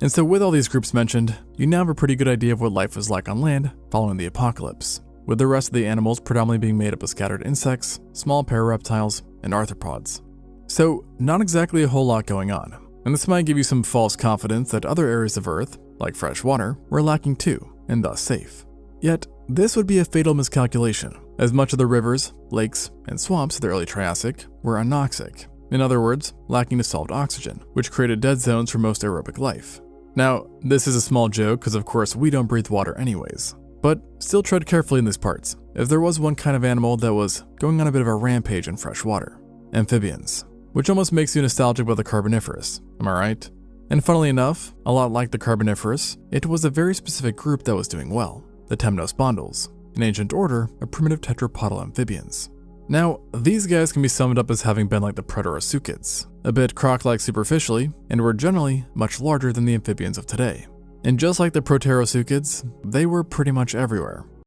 And so with all these groups mentioned, you now have a pretty good idea of what life was like on land following the apocalypse, with the rest of the animals predominantly being made up of scattered insects, small parareptiles, and arthropods. So not exactly a whole lot going on, and this might give you some false confidence that other areas of Earth, like fresh water, were lacking too, and thus safe. Yet, this would be a fatal miscalculation, as much of the rivers, lakes, and swamps of the early Triassic were anoxic, in other words, lacking dissolved oxygen, which created dead zones for most aerobic life. Now, this is a small joke because of course we don't breathe water anyways, but still tread carefully in these parts, if there was one kind of animal that was going on a bit of a rampage in fresh water: amphibians, which almost makes you nostalgic about the Carboniferous, am I right? And funnily enough, a lot like the Carboniferous, it was a very specific group that was doing well, the Temnospondyls, an ancient order of primitive tetrapodal amphibians. Now, these guys can be summed up as having been like the Proterosuchids, a bit croc-like superficially, and were generally much larger than the amphibians of today. And just like the Proterosuchids, they were pretty much everywhere,